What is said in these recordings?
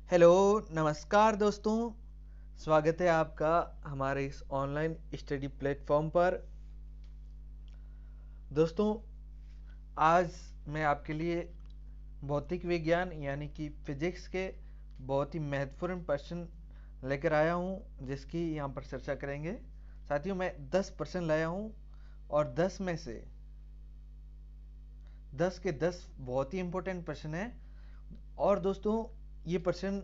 Hello, नमस्कार दोस्तों। स्वागत है आपका हमारे इस ऑनलाइन स्टडी प्लेटफॉर्म पर। दोस्तों, आज मैं आपके लिए भौतिक विज्ञान यानी कि फिजिक्स के बहुत ही महत्वपूर्ण प्रश्न लेकर आया हूं, जिसकी यहाँ पर चर्चा करेंगे। साथियों, मैं 10 प्रश्न लाया हूं और 10 में से 10 के 10 बहुत ही इंपॉर्टेंट प्रश्न हैं। और दोस्तों, ये प्रश्न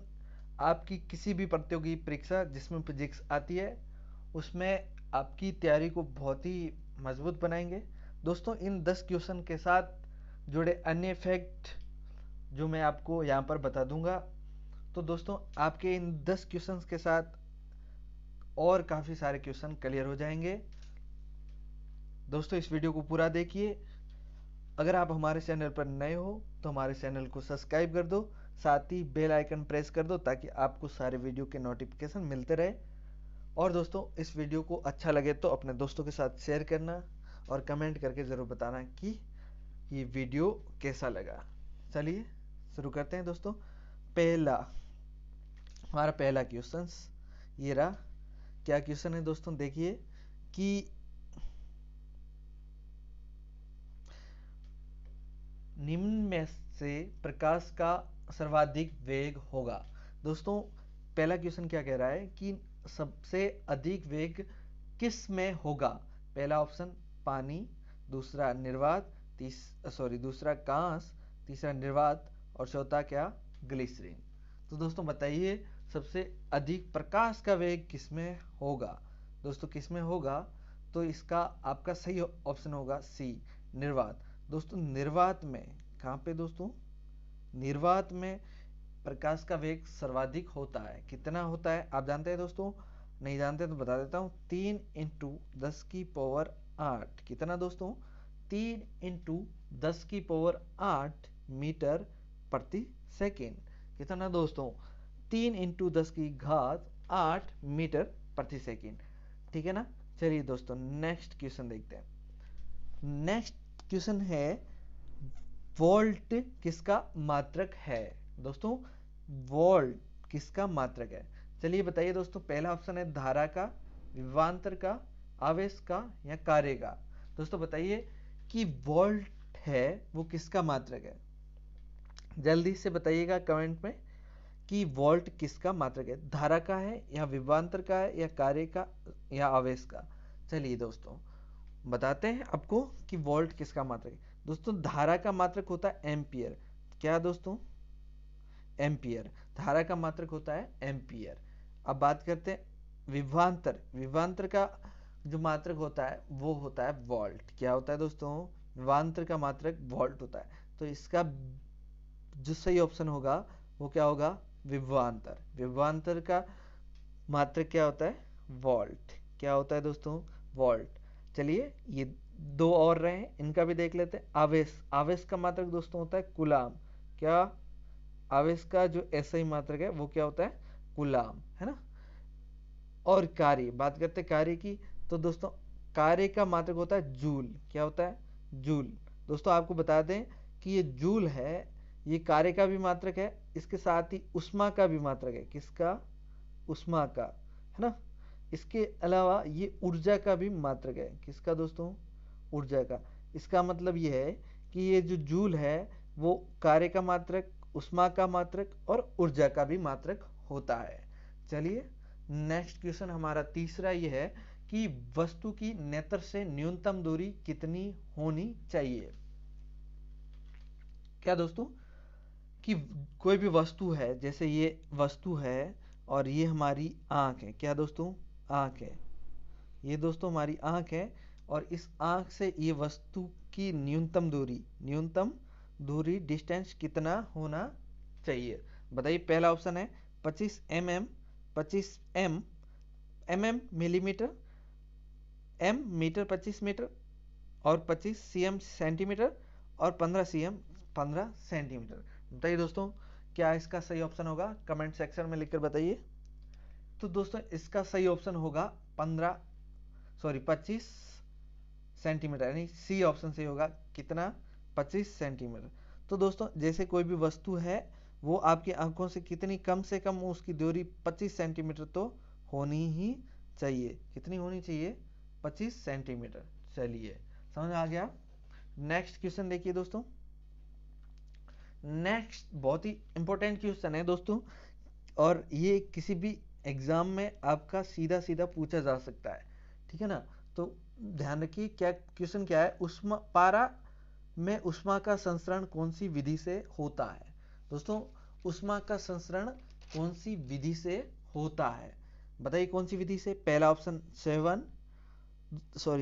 आपकी किसी भी प्रतियोगी परीक्षा जिसमें फिजिक्स आती है उसमें आपकी तैयारी को बहुत ही मजबूत बनाएंगे। दोस्तों, इन 10 क्वेश्चन के साथ जुड़े अन्य फैक्ट जो मैं आपको यहाँ पर बता दूंगा। तो दोस्तों, आपके इन 10 क्वेश्चंस के साथ और काफ़ी सारे क्वेश्चन क्लियर हो जाएंगे। दोस्तों, इस वीडियो को पूरा देखिए। अगर आप हमारे चैनल पर नए हो तो हमारे चैनल को सब्सक्राइब कर दो, साथ ही बेल आइकन प्रेस कर दो ताकि आपको सारे वीडियो के नोटिफिकेशन मिलते रहे। और दोस्तों, इस वीडियो को अच्छा लगे तो अपने दोस्तों के साथ शेयर करना और कमेंट करके ज़रूर बताना कि ये वीडियो कैसा लगा। चलिए शुरू करते हैं दोस्तों। हमारा पहला क्वेश्चन ये रहा। क्या क्वेश्चन है दोस्तों, देखिए कि निम्न में से प्रकाश का सर्वाधिक वेग होगा। दोस्तों, पहला क्वेश्चन क्या कह रहा है कि सबसे अधिक वेग किस में होगा। पहला ऑप्शन पानी, दूसरा निर्वात, दूसरा कांस, तीसरा निर्वात और चौथा क्या, ग्लिसरीन। तो दोस्तों बताइए, सबसे अधिक प्रकाश का वेग किसमें होगा। दोस्तों, किसमें होगा, तो इसका आपका सही ऑप्शन होगा सी, निर्वात। दोस्तों, निर्वात में कहाँ पे दोस्तों, निर्वात में प्रकाश का वेग सर्वाधिक होता है। कितना होता है आप जानते हैं दोस्तों? नहीं जानते तो बता देता हूँ। 3 इंटू 10 की पावर 8। कितना दोस्तों? 3 इंटू 10 की पावर 8 मीटर प्रति सेकेंड। कितना दोस्तों? 3 इंटू 10 की घात 8 मीटर प्रति सेकेंड। ठीक है ना। चलिए दोस्तों, नेक्स्ट क्वेश्चन देखते हैं। नेक्स्ट क्वेश्चन है, वोल्ट किसका मात्रक है। दोस्तों, वोल्ट किसका मात्रक है। चलिए बताइए दोस्तों। पहला ऑप्शन है धारा का, विभवांतर का, आवेश का या कार्य का। दोस्तों बताइए कि वोल्ट है वो किसका मात्रक है। जल्दी से बताइएगा कमेंट में कि वोल्ट किसका मात्रक है। धारा का है या विभवांतर का है या कार्य का या आवेश का। चलिए दोस्तों बताते हैं आपको कि वोल्ट किसका मात्रक है। दोस्तों, धारा का मात्रक होता है एम्पियर। क्या दोस्तों? एम्पियर। धारा का मात्रक होता है एम्पियर। अब बात करते हैं विभवांतर। विभवांतर का जो मात्रक होता है वो होता है वोल्ट। क्या होता है दोस्तों? विभवांतर का मात्रक वोल्ट होता है। तो इसका जो सही ऑप्शन होगा वो क्या होगा, विभवांतर। विभवांतर का मात्रक क्या होता है, वोल्ट। क्या होता है दोस्तों, वोल्ट। चलिए ये दो और रहे हैं, इनका भी देख लेते हैं। आवेश। आवेश का मात्रक दोस्तों होता है कूलाम। क्या, आवेश का जो एसआई मात्रक है वो क्या होता है, कूलाम, है ना। और कार्य, बात करते हैं कार्य की। तो दोस्तों, कार्य का मात्रक होता है जूल। क्या होता है, जूल। दोस्तों आपको बता दें कि ये जूल है, ये कार्य का भी मात्रक है, इसके साथ ही उष्मा का भी मात्रक है। किसका, उष्मा का, है ना। इसके अलावा ये ऊर्जा का भी मात्रक है। किसका दोस्तों, ऊर्जा का। इसका मतलब ये है कि ये जो जूल है वो कार्य का मात्रक, उष्मा का मात्रक और ऊर्जा का भी मात्रक होता है। चलिए नेक्स्ट क्वेश्चन हमारा तीसरा ये है कि वस्तु की नेत्र से न्यूनतम दूरी कितनी होनी चाहिए। क्या दोस्तों, कि कोई भी वस्तु है, जैसे ये वस्तु है और ये हमारी आंख है। क्या दोस्तों, आंख है। ये दोस्तों हमारी आंख है और इस आंख से ये वस्तु की न्यूनतम दूरी डिस्टेंस कितना होना चाहिए। बताइए। पहला ऑप्शन है 25 mm, 25 mm millimetre, m metre 25 metre और 25 cm सेंटीमीटर और 15 cm 15 सेंटीमीटर। बताइए दोस्तों, क्या इसका सही ऑप्शन होगा, कमेंट सेक्शन में लिखकर बताइए। तो दोस्तों इसका सही ऑप्शन होगा 25 सेंटीमीटर, यानी सी ऑप्शन सही होगा। कितना, 25 सेंटीमीटर। तो दोस्तों जैसे कोई भी वस्तु है वो आपकी आंखों से कितनी कम से कम उसकी दूरी 25 सेंटीमीटर तो होनी ही चाहिए। कितनी होनी चाहिए? 25 सेंटीमीटर। चलिए, समझ आ गया। नेक्स्ट क्वेश्चन देखिए दोस्तों। नेक्स्ट बहुत ही इंपॉर्टेंट क्वेश्चन है दोस्तों, और ये किसी भी एग्जाम में आपका सीधा सीधा पूछा जा सकता है, ठीक है ना। तो ध्यान रखिए, क्या क्वेश्चन क्या है, उष्मा पारा में उष्मा का संसरण कौन सी विधि से होता है। दोस्तों, उष्मा का संसरण कौन सी विधि से होता है, बताइए कौन सी विधि से। पहला ऑप्शन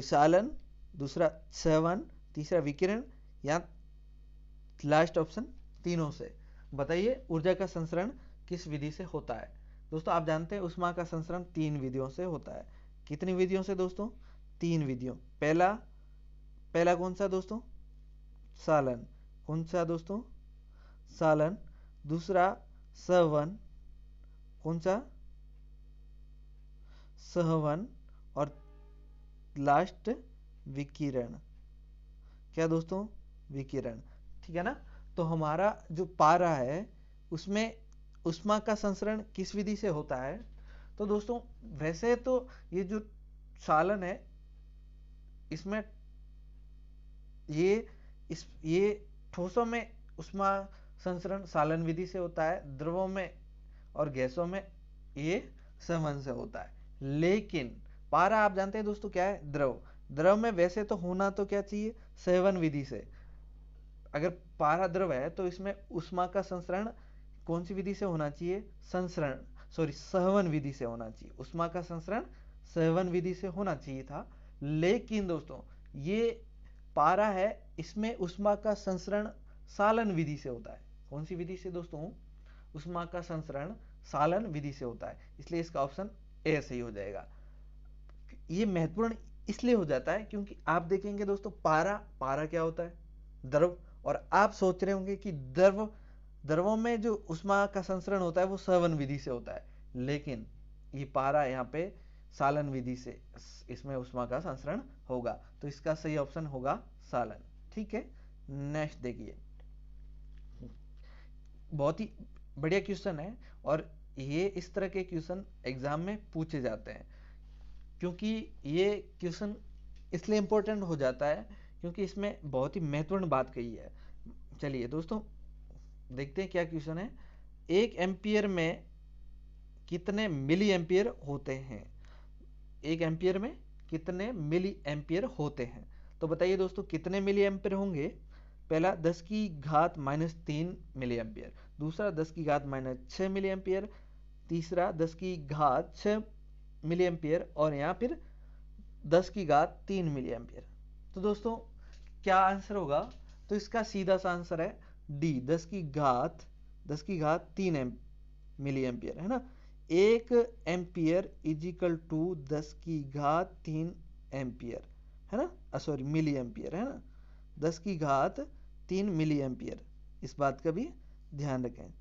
सालन, दूसरा संवहन, तीसरा विकिरण, या लास्ट ऑप्शन तीनों से। बताइए ऊर्जा का संसरण किस विधि से होता है। दोस्तों, आप जानते हैं उष्मा का संसरण 3 विधियों से होता है। कितनी विधियों से दोस्तों? 3 विधियों। पहला कौन सा दोस्तों? सालन। कौन सा दोस्तों? सालन। दूसरा संवहन। कौन सा? संवहन। और लास्ट विकिरण। क्या दोस्तों? विकिरण। ठीक है ना। तो हमारा जो पारा है उसमें उष्मा का संसरण किस विधि से होता है। तो दोस्तों, वैसे तो ये जो सालन है इसमें ये ठोसों में उष्मा संसरण सालन विधि से होता है, द्रवों में और गैसों में ये संवहन से होता है। लेकिन पारा आप जानते हैं दोस्तों क्या है? द्रव में वैसे तो होना तो क्या चाहिए? संवहन विधि से। अगर पारा द्रव है तो इसमें उष्मा का संसरण कौन सी विधि से होना चाहिए? संवहन विधि से होना चाहिए। उष्मा का संसरण संवहन विधि से होना चाहिए था। लेकिन दोस्तों, ये पारा है, इसमें उष्मा का संसरण सालन विधि से होता है। कौन सी विधि से दोस्तों? उष्मा का संसरण सालन विधि से होता है। इसलिए इसका ऑप्शन ए सही हो जाएगा। ये महत्वपूर्ण इसलिए हो जाता है क्योंकि आप देखेंगे दोस्तों, पारा क्या होता है? द्रव। और आप सोच रहे होंगे कि द्रवों में जो उष्मा का संसरण होता है वो संवहन विधि से होता है, लेकिन ये पारा यहाँ पे सालन विधि से इसमें उष्मा का संसरण होगा। तो इसका सही ऑप्शन होगा सालन। ठीक है। नेक्स्ट देखिए, बहुत ही बढ़िया क्वेश्चन है, और ये इस तरह के क्वेश्चन एग्जाम में पूछे जाते हैं। क्योंकि ये क्वेश्चन इसलिए इंपॉर्टेंट हो जाता है क्योंकि इसमें बहुत ही महत्वपूर्ण बात कही है। चलिए दोस्तों, देखते हैं क्या क्वेश्चन है। 1 एम्पियर में कितने मिली एम्पियर होते हैं? 1 एम्पियर में कितने मिली एम्पियर होते हैं? तो बताइए दोस्तों, कितने मिली एम्पियर होंगे। पहला 10 की घात -3 मिली एम्पियर, दूसरा 10 की घात -6 मिली एम्पियर, तीसरा 10 की घात 6 मिली एम्पियर, और यहाँ फिर 10 की घात 3 मिली एम्पियर। तो दोस्तों, क्या आंसर होगा? तो इसका सीधा सा आंसर है डी, 10 की घात 3 मिली एम्पियर, है ना। 1 एम्पियर इजिकल टू 10 की घात 3 एम्पियर, है ना। मिली एम्पियर, है ना। 10 की घात 3 मिली एम्पियर, इस बात का भी ध्यान रखें।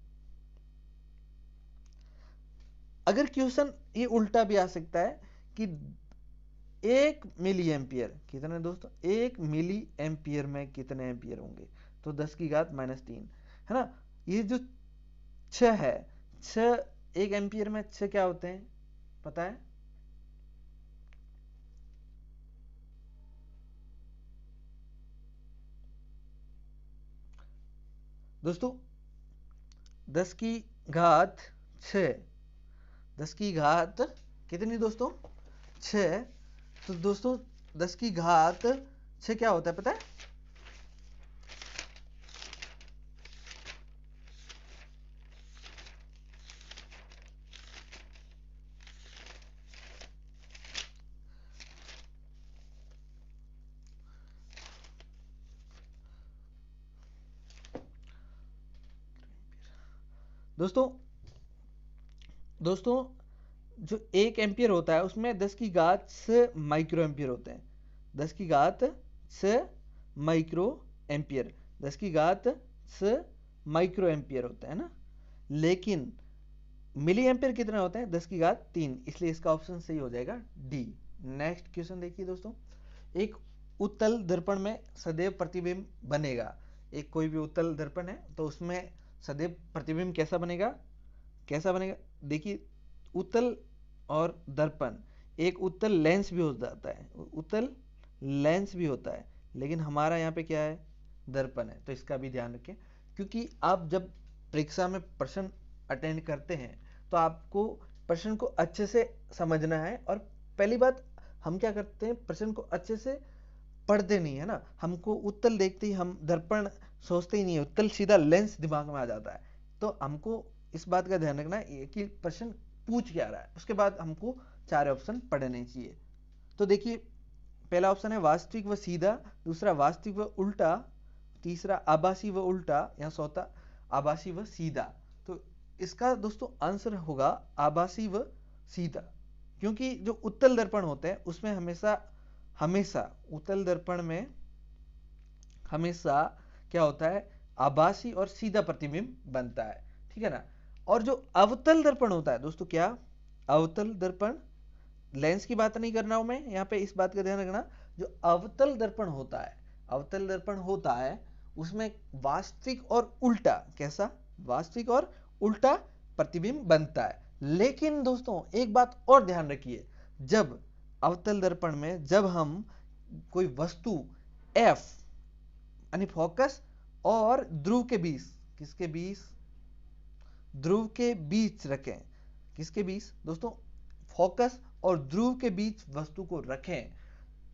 अगर क्वेश्चन ये उल्टा भी आ सकता है कि 1 मिली एम्पियर कितने दोस्तों? 1 मिली एम्पियर में कितने एम्पियर होंगे? तो 10 की घात -3, है ना। ये जो 6 है, 1 एम्पियर में 6 क्या होते हैं पता है? दोस्तों, 10 की घात 6, 10 की घात कितनी दोस्तों? 6। तो दोस्तों, 10 की घात 6 क्या होता है पता है? दोस्तों, जो 1 एम्पियर होता है उसमें 10 की घात 6 माइक्रो एम्पियर होते हैं। 10 की घात 6 माइक्रो एम्पियर, 10 की घात 6 माइक्रो एम्पियर होता है ना। लेकिन मिली एम्पियर कितने होते हैं? 10 की घात 3, इसलिए इसका ऑप्शन सही हो जाएगा डी। नेक्स्ट क्वेश्चन देखिए दोस्तों। एक उत्तल दर्पण में सदैव प्रतिबिंब बनेगा। एक कोई भी उत्तल दर्पण है तो उसमें सदैव प्रतिबिंब कैसा बनेगा, कैसा बनेगा? देखिए उत्तल और दर्पण, एक उत्तल लेंस भी हो जाता है, उत्तल लेंस भी होता है, लेकिन हमारा यहाँ पे क्या है, दर्पण है। तो इसका भी ध्यान रखें, क्योंकि आप जब परीक्षा में प्रश्न अटेंड करते हैं तो आपको प्रश्न को अच्छे से समझना है। और पहली बात, हम क्या करते हैं, प्रश्न को अच्छे से पढ़ते नहीं है ना, हमको उत्तल देखते ही हम दर्पण सोचते ही नहीं है, उत्तल सीधा लेंस दिमाग में आ जाता है। तो हमको इस बात का ध्यान रखना है कि प्रश्न पूछ क्या रहा है, उसके बाद हमको 4 ऑप्शन पढ़ने चाहिए। तो देखिए पहला ऑप्शन है वास्तविक व सीधा, दूसरा वास्तविक व उल्टा, तीसरा आभासी व उल्टा, या चौथा आभासी व सीधा। तो इसका दोस्तों आंसर होगा आभासी व सीधा, क्योंकि जो उत्तल दर्पण होते हैं उसमें हमेशा उत्तल दर्पण में हमेशा क्या होता है, आभासी और सीधा प्रतिबिंब बनता है, ठीक है ना। और जो अवतल दर्पण होता है दोस्तों, क्या अवतल दर्पण, लेंस की बात नहीं कर रहा हूं मैं यहाँ पे, इस बात का ध्यान रखना, जो अवतल दर्पण होता है, अवतल दर्पण होता है उसमें वास्तविक और उल्टा, कैसा, वास्तविक और उल्टा प्रतिबिंब बनता है। लेकिन दोस्तों एक बात और ध्यान रखिए, जब अवतल दर्पण में जब हम कोई वस्तु F यानी फोकस और ध्रुव के बीच, किसके बीच, ध्रुव के बीच रखें, किसके बीच दोस्तों, फोकस और ध्रुव के बीच वस्तु को रखें,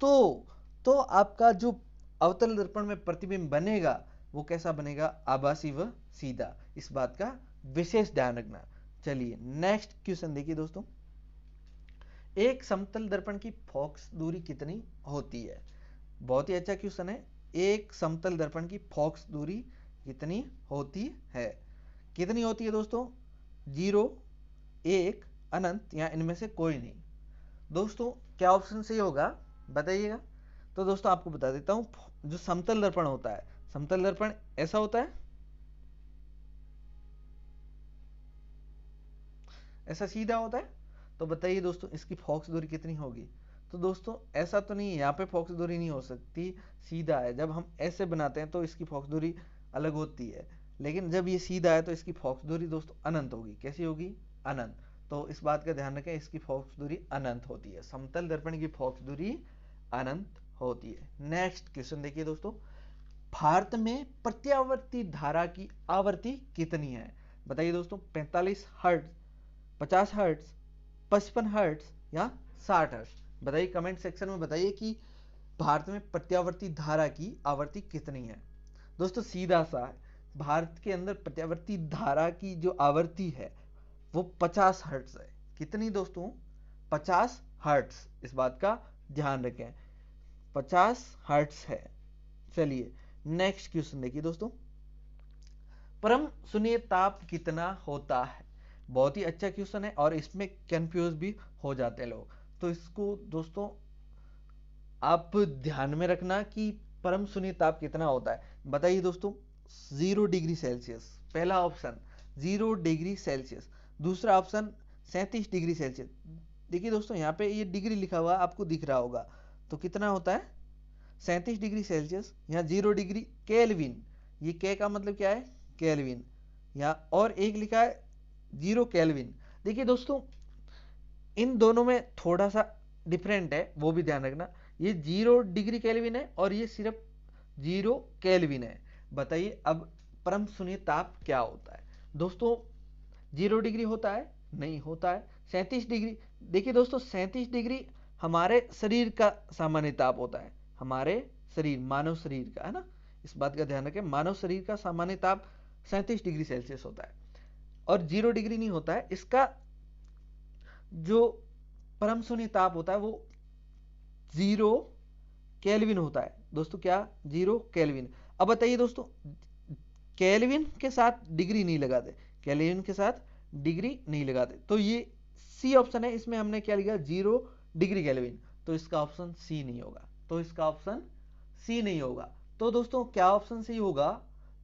तो आपका जो अवतल दर्पण में प्रतिबिंब बनेगा वो कैसा बनेगा, आभासी व सीधा। इस बात का विशेष ध्यान रखना। चलिए नेक्स्ट क्वेश्चन देखिए दोस्तों, एक समतल दर्पण की फोकस दूरी कितनी होती है? बहुत ही अच्छा क्वेश्चन है। एक समतल दर्पण की फोकस दूरी कितनी होती है? कितनी होती है दोस्तों? 0, 1, अनंत, या इनमें से कोई नहीं। दोस्तों क्या ऑप्शन सही होगा बताइएगा। तो दोस्तों आपको बता देता हूं, जो समतल दर्पण होता है, समतल दर्पण ऐसा होता है, ऐसा सीधा होता है। तो बताइए दोस्तों इसकी फोकस दूरी कितनी होगी? तो दोस्तों ऐसा तो नहीं है, यहाँ पे फोकस दूरी नहीं हो सकती, सीधा है। जब हम ऐसे बनाते हैं तो इसकी फोकस दूरी अलग होती है, लेकिन जब ये सीधा है तो इसकी फोकस दूरी दोस्तों अनंत होगी। कैसी होगी? अनंत। तो इस बात का ध्यान रखें, इसकी फोकस दूरी अनंत होती है, समतल दर्पण की फोकस दूरी अनंत होती है। नेक्स्ट क्वेश्चन देखिए दोस्तों, भारत में प्रत्यावर्ती धारा की आवृत्ति कितनी है? बताइए दोस्तों, 45 हर्ट्ज, 50 हर्ट्ज, 55 हर्ट्ज, या 60 हर्ट्ज? बताइए कमेंट सेक्शन में बताइए कि भारत में प्रत्यावर्ती धारा की आवृत्ति कितनी है। दोस्तों सीधा सा है, भारत के अंदर प्रत्यावर्ती धारा की जो आवृत्ति है वो 50 हर्ट्ज है। कितनी दोस्तों? 50 हर्ट्ज। इस बात का ध्यान रखें, 50 हर्ट्ज है। चलिए नेक्स्ट क्वेश्चन देखिए दोस्तों, परम शून्य ताप कितना होता है? बहुत ही अच्छा क्वेश्चन है और इसमें कंफ्यूज भी हो जाते हैं लोग। तो इसको दोस्तों आप ध्यान में रखना कि परम शून्य ताप कितना होता है। बताइए दोस्तों, 0 डिग्री सेल्सियस, पहला ऑप्शन 0 डिग्री सेल्सियस, दूसरा ऑप्शन 37 डिग्री सेल्सियस। देखिए दोस्तों यहाँ पे ये डिग्री लिखा हुआ आपको दिख रहा होगा, तो कितना होता है? 37 डिग्री सेल्सियस। यहाँ 0 डिग्री केल्विन, ये के का मतलब क्या है? केल्विन। यहाँ और एक लिखा है 0 केल्विन। देखिए दोस्तों इन दोनों में थोड़ा सा डिफरेंट है, वो भी ध्यान रखना। ये 0 डिग्री केल्विन है और ये सिर्फ 0 केल्विन है। बताइए अब परम शून्य ताप क्या होता है? दोस्तों 0 डिग्री होता है? नहीं होता है। 37 डिग्री, देखिए दोस्तों 37 डिग्री हमारे शरीर का सामान्य ताप होता है, हमारे शरीर, मानव शरीर का, है ना। इस बात का ध्यान रखें, मानव शरीर का सामान्य ताप 37 डिग्री सेल्सियस होता है और 0 डिग्री नहीं होता है। इसका जो परम शून्य ताप होता है वो 0 केल्विन होता है दोस्तों। क्या? 0 केल्विन। अब बताइए दोस्तों, केल्विन के साथ डिग्री नहीं लगाते, केल्विन के साथ डिग्री नहीं लगाते, तो ये सी ऑप्शन है। इसमें हमने क्या लिखा? 0 डिग्री केल्विन। तो इसका ऑप्शन सी नहीं होगा, तो इसका ऑप्शन सी नहीं होगा। तो दोस्तों क्या ऑप्शन सही होगा?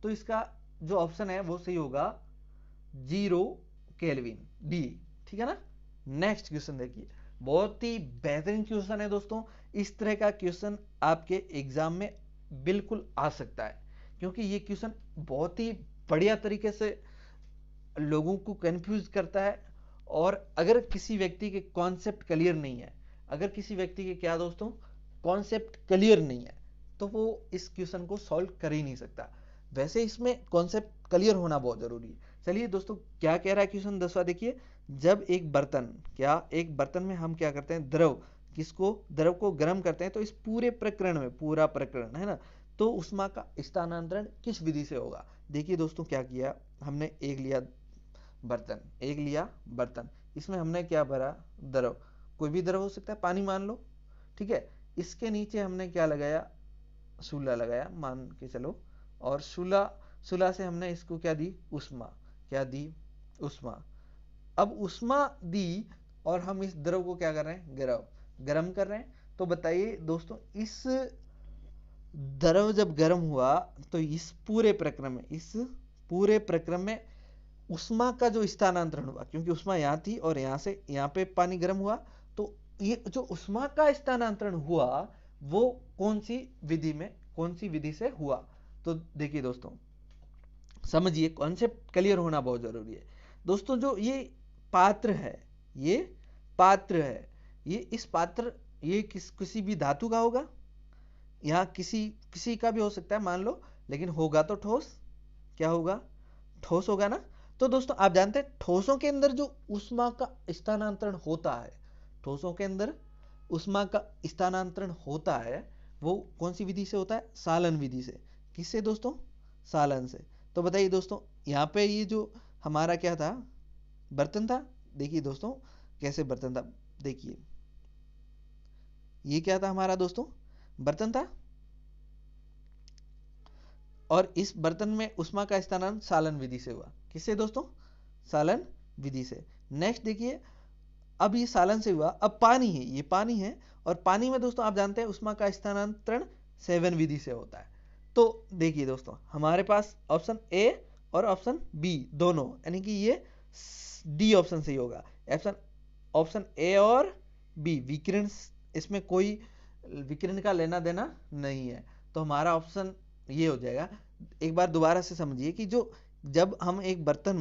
तो इसका जो ऑप्शन है वो सही होगा 0 केल्विन, डी, ठीक है ना। नेक्स्ट क्वेश्चन देखिए, बहुत ही बेहतरीन क्वेश्चन है दोस्तों। इस तरह का क्वेश्चन आपके एग्जाम में बिल्कुल आ सकता है, क्योंकि ये क्वेश्चन बहुत ही बढ़िया तरीके से लोगों को कंफ्यूज करता है। और अगर किसी व्यक्ति के कॉन्सेप्ट क्लियर नहीं है, अगर किसी व्यक्ति के क्या दोस्तों कॉन्सेप्ट क्लियर नहीं है, तो वो इस क्वेश्चन को सॉल्व कर ही नहीं सकता। वैसे इसमें कॉन्सेप्ट क्लियर होना बहुत जरूरी है। चलिए दोस्तों, क्या कह रहा है क्वेश्चन 10वां देखिए। जब एक बर्तन में हम क्या करते हैं, द्रव को गर्म करते हैं, तो इस पूरे प्रकरण में, पूरा प्रकरण है ना, तो ऊष्मा का स्थानांतरण किस विधि से होगा। देखिए दोस्तों, क्या किया हमने, एक लिया बर्तन, इसमें हमने क्या भरा, द्रव, कोई भी द्रव हो सकता है, पानी मान लो, ठीक है। इसके नीचे हमने क्या लगाया, शूला लगाया मान के चलो, और शूला से हमने इसको क्या दी, ऊष्मा। अब ऊष्मा दी और हम इस द्रव को क्या कर रहे हैं, गर्म कर रहे हैं। तो बताइए दोस्तों, इस द्रव जब गर्म हुआ तो इस पूरे प्रक्रम में ऊष्मा का जो स्थानांतरण हुआ, क्योंकि ऊष्मा यहां थी और यहां से यहां पे पानी गर्म हुआ, तो ये जो ऊष्मा का स्थानांतरण हुआ वो कौन सी विधि से हुआ। तो देखिए दोस्तों, समझिए, कॉन्सेप्ट क्लियर होना बहुत जरूरी है दोस्तों। जो ये पात्र है, ये किसी भी धातु का होगा, यहाँ किसी का भी हो सकता है मान लो, लेकिन होगा तो ठोस, क्या होगा, ठोस होगा ना। तो दोस्तों आप जानते हैं ठोसों के अंदर जो ऊष्मा का स्थानांतरण होता है, वो कौन सी विधि से होता है, सालन विधि से। किससे दोस्तों, सालन से। तो बताइए दोस्तों, यहाँ पे ये जो हमारा क्या था, बर्तन था, देखिए दोस्तों कैसे बर्तन था, देखिए ये क्या था हमारा दोस्तों, बर्तन था, और इस बर्तन में ऊष्मा का स्थानांतरण सालन विधि से हुआ। किससे दोस्तों, सालन विधि से। नेक्स्ट देखिए, अब ये सालन से हुआ, अब पानी है, और पानी में दोस्तों आप जानते हैं ऊष्मा का स्थानांतरण सेवन विधि से होता है। तो देखिए दोस्तों, हमारे पास ऑप्शन ए और ऑप्शन बी दोनों, यानी कि ये डी ऑप्शन सही होगा। ऑप्शन ए और बी विकिरण, इसमें कोई विकिरण का लेना देना नहीं है, तो हमारा ऑप्शन ये हो जाएगा। एक बार दोबारा से समझिए कि जब हम एक बर्तन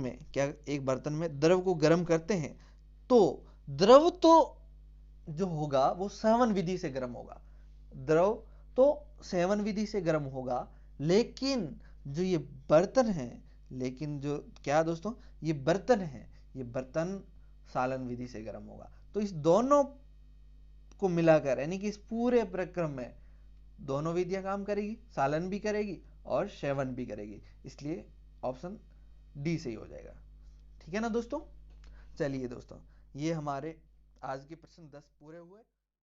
में द्रव को गर्म करते हैं, तो द्रव तो जो होगा वो सेवन विधि से गर्म होगा, लेकिन जो ये बर्तन है, ये बर्तन सालन विधि से गर्म होगा। तो इस दोनों को मिलाकर, यानी कि इस पूरे प्रक्रम में दोनों विधियां काम करेगी, सालन भी करेगी और सेवन भी करेगी, इसलिए ऑप्शन डी सही हो जाएगा। ठीक है ना दोस्तों। चलिए दोस्तों, ये हमारे आज के प्रश्न 10 पूरे हुए।